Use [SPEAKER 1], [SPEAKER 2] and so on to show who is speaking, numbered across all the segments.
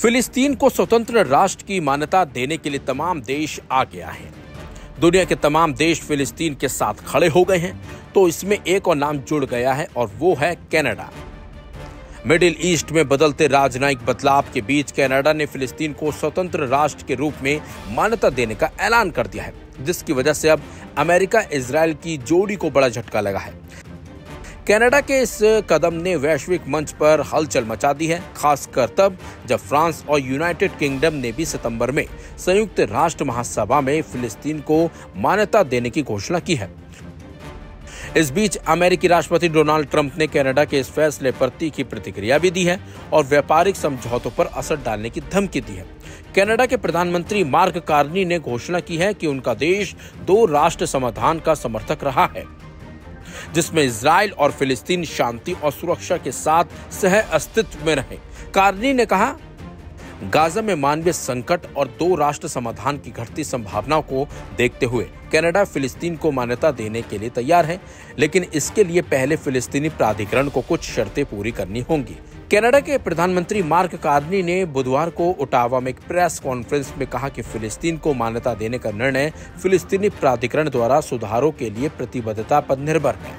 [SPEAKER 1] फिलिस्तीन को स्वतंत्र राष्ट्र की मान्यता देने के लिए तमाम देश आ गया है। दुनिया के तमाम देश फिलिस्तीन के साथ खड़े हो गए हैं। तो इसमें एक और नाम जुड़ गया है और वो है कनाडा। मिडिल ईस्ट में बदलते राजनयिक बदलाव के बीच कनाडा ने फिलिस्तीन को स्वतंत्र राष्ट्र के रूप में मान्यता देने का ऐलान कर दिया है, जिसकी वजह से अब अमेरिका इजराइल की जोड़ी को बड़ा झटका लगा है। कनाडा के इस कदम ने वैश्विक मंच पर हलचल मचा दी है, खासकर तब जब फ्रांस और यूनाइटेड किंगडम ने भी सितंबर में संयुक्त राष्ट्र महासभा में फिलिस्तीन को मान्यता देने की घोषणा की है। इस बीच अमेरिकी राष्ट्रपति डोनाल्ड ट्रंप ने कनाडा के इस फैसले पर तीखी प्रतिक्रिया भी दी है और व्यापारिक समझौतों पर असर डालने की धमकी दी है। कनाडा के प्रधानमंत्री मार्क कार्नी ने घोषणा की है कि उनका देश 2 राष्ट्र समाधान का समर्थक रहा है, जिसमें इजराइल और फिलिस्तीन शांति और सुरक्षा के साथ सह अस्तित्व में रहे। कार्नी ने कहा, गाजा में मानवीय संकट और 2 राष्ट्र समाधान की घटती संभावनाओं को देखते हुए कनाडा फिलिस्तीन को मान्यता देने के लिए तैयार है, लेकिन इसके लिए पहले फिलिस्तीनी प्राधिकरण को कुछ शर्तें पूरी करनी होंगी। कनाडा के प्रधानमंत्री मार्क कार्नी ने बुधवार को ओटावा में एक प्रेस कॉन्फ्रेंस में कहा कि फिलिस्तीन को मान्यता देने का निर्णय फिलिस्तीनी प्राधिकरण द्वारा सुधारों के लिए प्रतिबद्धता पर निर्भर है।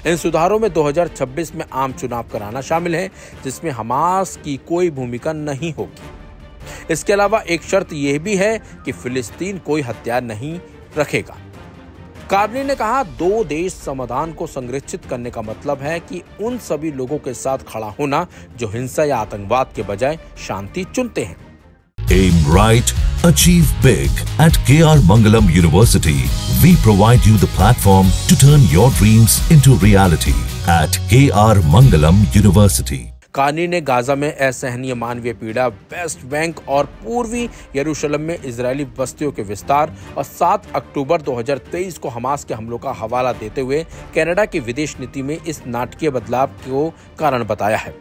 [SPEAKER 1] इन सुधारों में 2026 में आम चुनाव कराना शामिल है, जिसमें हमास की कोई भूमिका नहीं होगी। इसके अलावा एक शर्त यह भी है कि फिलिस्तीन कोई हथियार नहीं रखेगा। कार्नी ने कहा, 2 देश समाधान को संरक्षित करने का मतलब है कि उन सभी लोगों के साथ खड़ा होना जो हिंसा या आतंकवाद के बजाय शांति चुनते हैं।
[SPEAKER 2] Aim right, achieve big. At KR Mangalam University, we provide you the platform to turn your dreams into reality. At KR Mangalam University.
[SPEAKER 1] Carney ने गाजा में असहनीय मानवीय पीड़ा, वेस्ट बैंक और पूर्वी यरूशलेम में इजरायली बस्तियों के विस्तार और 7 अक्टूबर 2023 को हमास के हमलों का हवाला देते हुए कनाडा की विदेश नीति में इस नाटकीय बदलाव को कारण बताया है।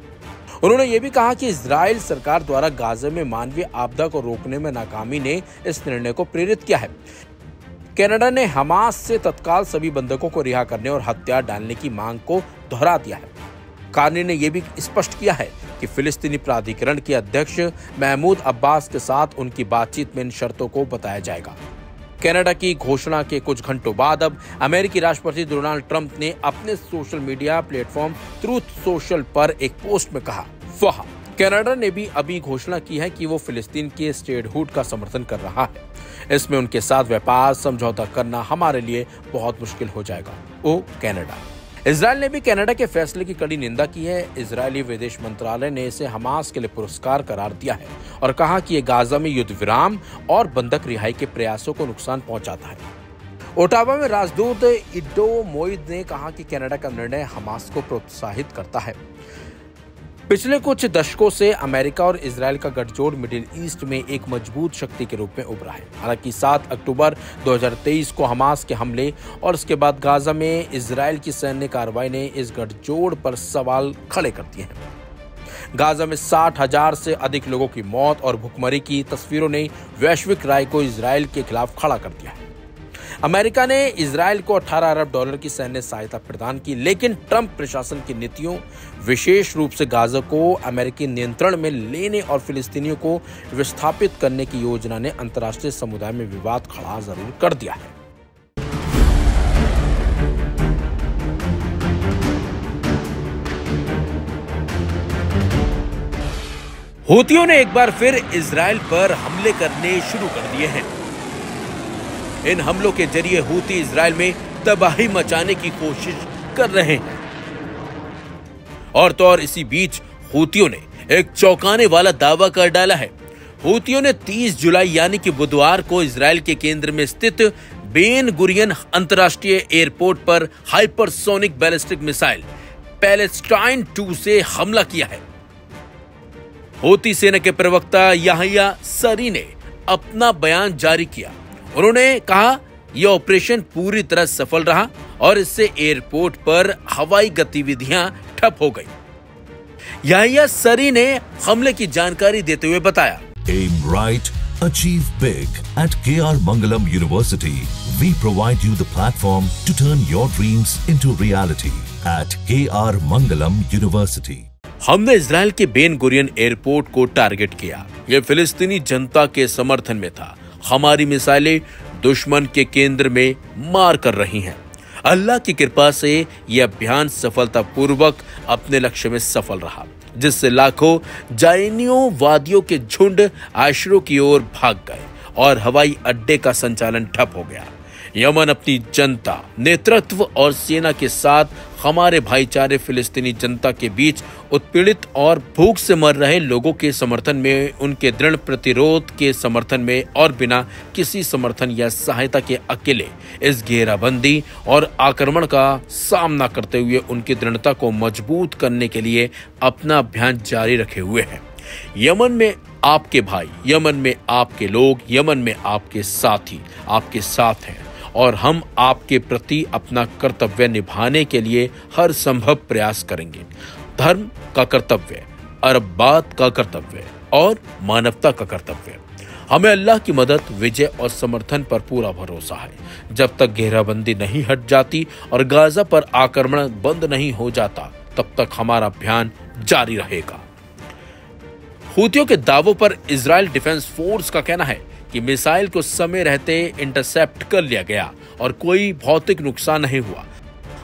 [SPEAKER 1] उन्होंने ये भी कहा कि इजराइल सरकार द्वारा गाजा में मानवीय आपदा को रोकने में नाकामी ने इस निर्णय को प्रेरित किया है। कनाडा ने हमास से तत्काल सभी बंधकों को रिहा करने और हथियार डालने की मांग को दोहरा दिया है। कार्नी ने यह भी स्पष्ट किया है कि फिलिस्तीनी प्राधिकरण के अध्यक्ष महमूद अब्बास के साथ उनकी बातचीत में इन शर्तों को बताया जाएगा। कनाडा की घोषणा के कुछ घंटों बाद अब अमेरिकी राष्ट्रपति डोनाल्ड ट्रंप ने अपने social media platform truth social पर एक पोस्ट में कहा, वाह, कनाडा ने भी अभी घोषणा की है कि वो फिलिस्तीन के स्टेटहुड का समर्थन कर रहा है। इसमें उनके साथ व्यापार समझौता करना हमारे लिए बहुत मुश्किल हो जाएगा। ओ कनाडा। इजराइल ने भी कनाडा के फैसले की कड़ी निंदा की है। इजरायली विदेश मंत्रालय ने इसे हमास के लिए पुरस्कार करार दिया है और कहा कि ये गाजा में युद्ध विराम और बंधक रिहाई के प्रयासों को नुकसान पहुंचाता है। ओटावा में राजदूत इड्डो मोइद ने कहा कि कनाडा का निर्णय हमास को प्रोत्साहित करता है। पिछले कुछ दशकों से अमेरिका और इजराइल का गठजोड़ मिडिल ईस्ट में एक मजबूत शक्ति के रूप में उभरा है। हालांकि 7 अक्टूबर 2023 को हमास के हमले और उसके बाद गाजा में इजराइल की सैन्य कार्रवाई ने इस गठजोड़ पर सवाल खड़े कर दिए हैं। गाजा में 60,000 से अधिक लोगों की मौत और भुखमरी की तस्वीरों ने वैश्विक राय को इजराइल के खिलाफ खड़ा कर दिया है। अमेरिका ने इजराइल को $18 अरब की सैन्य सहायता प्रदान की, लेकिन ट्रंप प्रशासन की नीतियों, विशेष रूप से गाजा को अमेरिकी नियंत्रण में लेने और फिलिस्तीनियों को विस्थापित करने की योजना ने अंतर्राष्ट्रीय समुदाय में विवाद खड़ा जरूर कर दिया है। हूतियों ने एक बार फिर इजराइल पर हमले करने शुरू कर दिए हैं। इन हमलों के जरिए हूती इजराइल में तबाही मचाने की कोशिश कर रहे हैं। और तो और इसी बीच हूतियों ने एक चौंकाने वाला दावा कर डाला है। हूतियों ने 30 जुलाई यानी कि बुधवार को इजराइल के केंद्र में स्थित बेन गुरियन अंतर्राष्ट्रीय एयरपोर्ट पर हाइपरसोनिक बैलिस्टिक मिसाइल पैलेस्टाइन 2 से हमला किया है। हूती सेना के प्रवक्ता याहिया सरी ने अपना बयान जारी किया। उन्होंने कहा, यह ऑपरेशन पूरी तरह सफल रहा और इससे एयरपोर्ट पर हवाई गतिविधियां ठप हो गई। याहिया सरी ने हमले की जानकारी देते हुए बताया,
[SPEAKER 2] Aim right, achieve big. At KR Mangalam University, we provide you the platform to turn your dreams into reality. At KR Mangalam University.
[SPEAKER 1] हमने इजराइल के बेन गुरियन एयरपोर्ट को टारगेट किया ये फिलिस्तीनी जनता के समर्थन में था। हमारी मिसाइलें दुश्मन के केंद्र में मार कर रही हैं। अल्लाह की कृपा से यह अभियान सफलतापूर्वक अपने लक्ष्य में सफल रहा, जिससे लाखों जायनियों के झुंड आशरों की ओर भाग गए और हवाई अड्डे का संचालन ठप हो गया। यमन अपनी जनता, नेतृत्व और सेना के साथ हमारे भाईचारे फिलिस्तीनी जनता के बीच उत्पीड़ित और भूख से मर रहे लोगों के समर्थन में, उनके दृढ़ प्रतिरोध के समर्थन में और बिना किसी समर्थन या सहायता के अकेले इस घेराबंदी और आक्रमण का सामना करते हुए उनकी दृढ़ता को मजबूत करने के लिए अपना अभियान जारी रखे हुए हैं। यमन में आपके भाई, यमन में आपके लोग, यमन में आपके साथी आपके साथ हैं और हम आपके प्रति अपना कर्तव्य निभाने के लिए हर संभव प्रयास करेंगे। धर्म का कर्तव्य, अरबबात का कर्तव्य और मानवता का कर्तव्य। हमें अल्लाह की मदद, विजय और समर्थन पर पूरा भरोसा है। जब तक घेराबंदी नहीं हट जाती और गाजा पर आक्रमण बंद नहीं हो जाता, तब तक हमारा अभियान जारी रहेगा। हूतियों के दावों पर इजराइल डिफेंस फोर्स का कहना है कि मिसाइल को समय रहते इंटरसेप्ट कर लिया गया और कोई भौतिक नुकसान नहीं हुआ।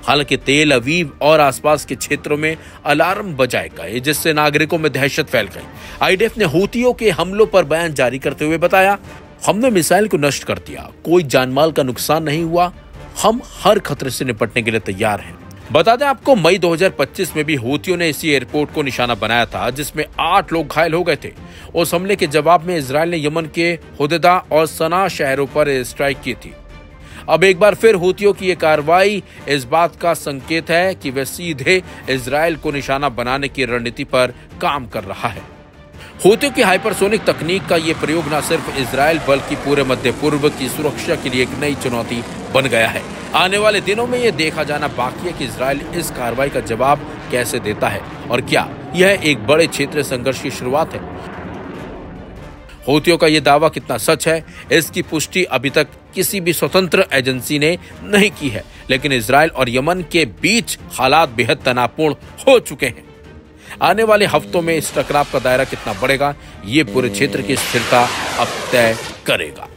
[SPEAKER 1] हालांकि तेल अवीव और आसपास के क्षेत्रों में अलार्म बजाए गए, जिससे नागरिकों में दहशत फैल गई। आईडीएफ ने हूतियों के हमलों पर बयान जारी करते हुए बताया, हमने मिसाइल को नष्ट कर दिया, कोई जानमाल का नुकसान नहीं हुआ, हम हर खतरे से निपटने के लिए तैयार हैं। बता दें आपको, मई 2025 में भी हूतियों ने इसी एयरपोर्ट को निशाना बनाया था, जिसमें 8 लोग घायल हो गए थे। उस हमले के जवाब में इजराइल ने यमन के हुदैदा और सना शहरों पर स्ट्राइक की थी। अब एक बार फिर हूतियों की ये कार्रवाई इस बात का संकेत है कि वे सीधे इजराइल को निशाना बनाने की रणनीति पर काम कर रहा है। हूतियों की हाइपरसोनिक तकनीक का ये प्रयोग न सिर्फ इजराइल बल्कि पूरे मध्य पूर्व की सुरक्षा के लिए एक नई चुनौती बन गया है। आने वाले दिनों में यह देखा जाना बाकी है कि इजराइल इस कार्रवाई का जवाब कैसे देता है और क्या यह एक बड़े क्षेत्रीय संघर्ष की शुरुआत है। हूतियों का यह दावा कितना सच है, इसकी पुष्टि अभी तक किसी भी स्वतंत्र एजेंसी ने नहीं की है, लेकिन इजराइल और यमन के बीच हालात बेहद तनावपूर्ण हो चुके हैं। आने वाले हफ्तों में इस टकराव का दायरा कितना बढ़ेगा, ये पूरे क्षेत्र की स्थिरता अब तय करेगा।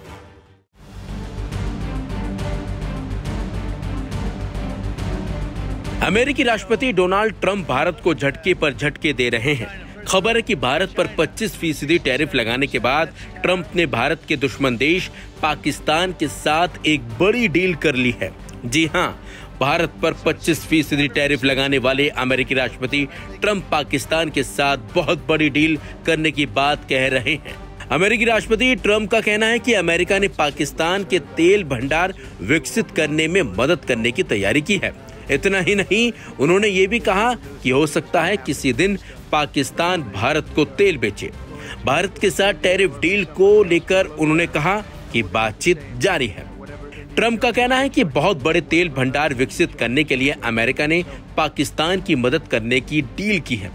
[SPEAKER 1] अमेरिकी राष्ट्रपति डोनाल्ड ट्रंप भारत को झटके पर झटके दे रहे हैं। खबर है कि भारत पर 25% टैरिफ लगाने के बाद ट्रंप ने भारत के दुश्मन देश पाकिस्तान के साथ एक बड़ी डील कर ली है। जी हां, भारत पर 25% टैरिफ लगाने वाले अमेरिकी राष्ट्रपति ट्रंप पाकिस्तान के साथ बहुत बड़ी डील करने की बात कह रहे हैं। अमेरिकी राष्ट्रपति ट्रंप का कहना है कि अमेरिका ने पाकिस्तान के तेल भंडार विकसित करने में मदद करने की तैयारी की है। इतना ही नहीं, उन्होंने ये भी कहा कि हो सकता है किसी दिन पाकिस्तान भारत को तेल बेचे। भारत के साथ टैरिफ डील को लेकर उन्होंने कहा कि बातचीत जारी है। ट्रंप का कहना है कि बहुत बड़े तेल भंडार विकसित करने के लिए अमेरिका ने पाकिस्तान की मदद करने की डील की है।